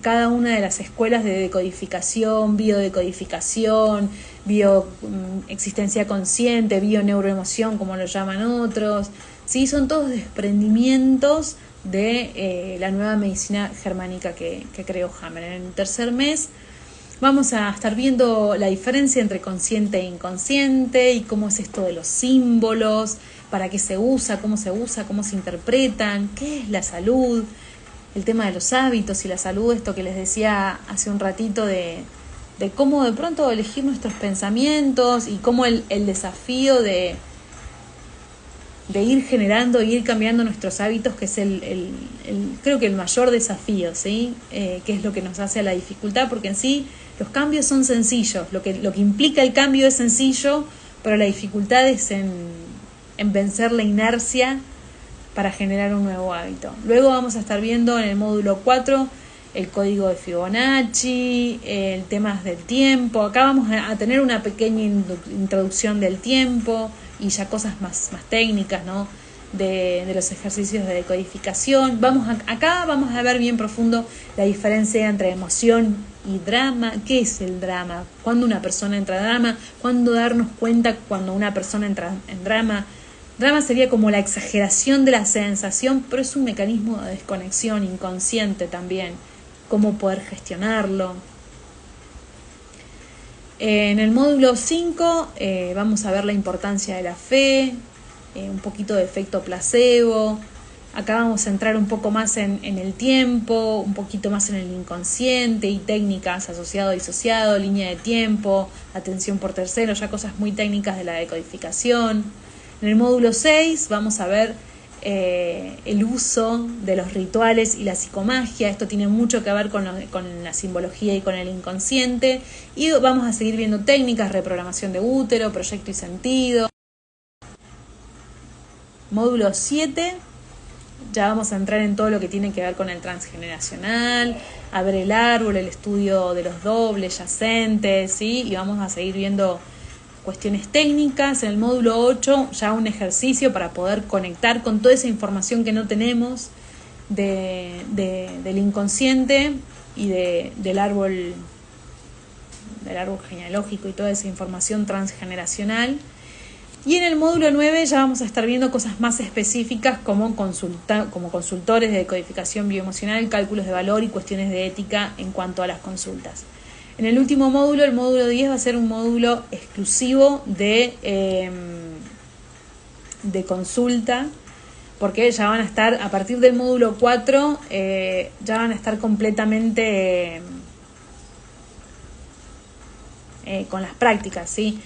cada una de las escuelas de decodificación, biodecodificación, bioexistencia consciente, bioneuroemoción, como lo llaman otros, ¿sí? Son todos desprendimientos de la nueva medicina germánica que creó Hammer. En el tercer mes vamos a estar viendo la diferencia entre consciente e inconsciente y cómo es esto de los símbolos, para qué se usa, cómo se interpretan, qué es la salud, el tema de los hábitos y la salud, esto que les decía hace un ratito de cómo de pronto elegir nuestros pensamientos y cómo el desafío de ir generando y ir cambiando nuestros hábitos, que es creo que el mayor desafío, ¿sí? Que es lo que nos hace a la dificultad, porque en sí los cambios son sencillos, lo que implica el cambio es sencillo, pero la dificultad es en vencer la inercia para generar un nuevo hábito. Luego vamos a estar viendo en el módulo 4 el código de Fibonacci, el tema del tiempo. Acá vamos a tener una pequeña introducción del tiempo y ya cosas más técnicas, ¿no? De los ejercicios de decodificación. Acá vamos a ver bien profundo la diferencia entre emoción y drama. ¿Qué es el drama? ¿Cuándo una persona entra en drama? ¿Cuándo darnos cuenta cuando una persona entra en drama? Drama sería como la exageración de la sensación, pero es un mecanismo de desconexión inconsciente también. Cómo poder gestionarlo. En el módulo 5 vamos a ver la importancia de la fe, un poquito de efecto placebo. Acá vamos a entrar un poco más en el tiempo, un poquito más en el inconsciente y técnicas asociado, disociado, línea de tiempo, atención por terceros, ya cosas muy técnicas de la decodificación. En el módulo 6 vamos a ver el uso de los rituales y la psicomagia. Esto tiene mucho que ver con la simbología y con el inconsciente. Y vamos a seguir viendo técnicas, reprogramación de útero, proyecto y sentido. Módulo 7, ya vamos a entrar en todo lo que tiene que ver con el transgeneracional, a ver el árbol, el estudio de los dobles, yacentes, ¿sí? Y vamos a seguir viendo cuestiones técnicas. En el módulo 8 ya un ejercicio para poder conectar con toda esa información que no tenemos del inconsciente y del árbol genealógico y toda esa información transgeneracional. Y en el módulo 9 ya vamos a estar viendo cosas más específicas como consultores de decodificación bioemocional, cálculos de valor y cuestiones de ética en cuanto a las consultas. En el último módulo, el módulo 10, va a ser un módulo exclusivo de consulta, porque ya van a estar, a partir del módulo 4, ya van a estar completamente con las prácticas, ¿sí?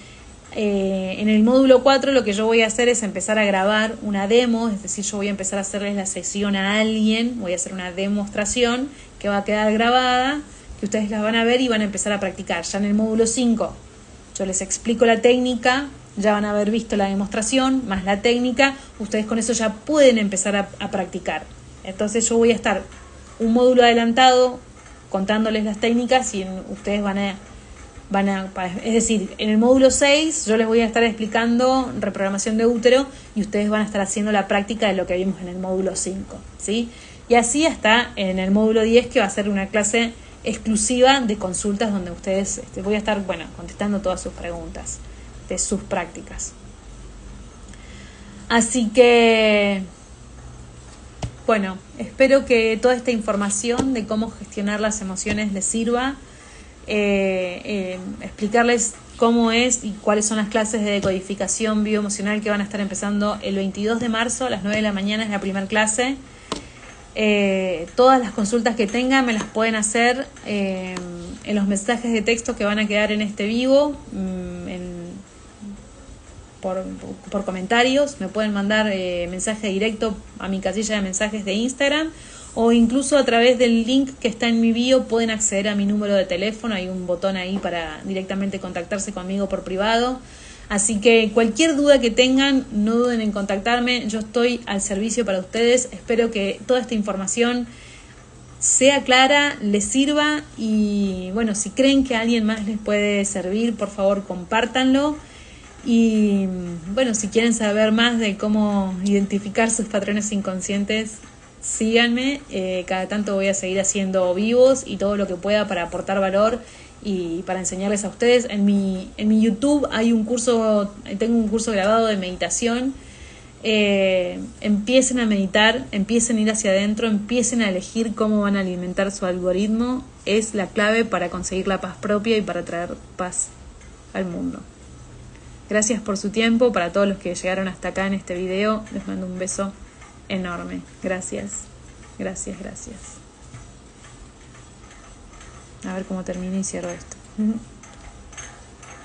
En el módulo 4 lo que yo voy a hacer es empezar a grabar una demo, es decir, yo voy a empezar a hacerles la sesión a alguien, voy a hacer una demostración que va a quedar grabada, que ustedes la van a ver y van a empezar a practicar. Ya en el módulo 5 yo les explico la técnica, ya van a haber visto la demostración más la técnica, ustedes con eso ya pueden empezar a practicar. Entonces yo voy a estar un módulo adelantado contándoles las técnicas y ustedes van a, es decir, en el módulo 6 yo les voy a estar explicando reprogramación de útero y ustedes van a estar haciendo la práctica de lo que vimos en el módulo 5, ¿sí? Y así hasta en el módulo 10, que va a ser una clase exclusiva de consultas donde ustedes, voy a estar, bueno, contestando todas sus preguntas de sus prácticas. Así que, bueno, espero que toda esta información de cómo gestionar las emociones les sirva. Explicarles cómo es y cuáles son las clases de decodificación bioemocional que van a estar empezando el 22 de marzo a las 9 de la mañana, es la primera clase. Todas las consultas que tengan me las pueden hacer en los mensajes de texto que van a quedar en este vivo, por comentarios. Me pueden mandar mensaje directo a mi casilla de mensajes de Instagram, o incluso a través del link que está en mi bio pueden acceder a mi número de teléfono. Hay un botón ahí para directamente contactarse conmigo por privado. Así que cualquier duda que tengan, no duden en contactarme. Yo estoy al servicio para ustedes. Espero que toda esta información sea clara, les sirva, y bueno, si creen que a alguien más les puede servir, por favor compártanlo. Y bueno, si quieren saber más de cómo identificar sus patrones inconscientes, síganme. Cada tanto voy a seguir haciendo vivos y todo lo que pueda para aportar valor y para enseñarles a ustedes. En mi YouTube hay un curso, tengo un curso grabado de meditación. Empiecen a meditar, empiecen a ir hacia adentro, empiecen a elegir cómo van a alimentar su algoritmo. Es la clave para conseguir la paz propia y para traer paz al mundo. Gracias por su tiempo. Para todos los que llegaron hasta acá en este video, les mando un beso enorme. Gracias, gracias, gracias. A ver cómo termino y cierro esto.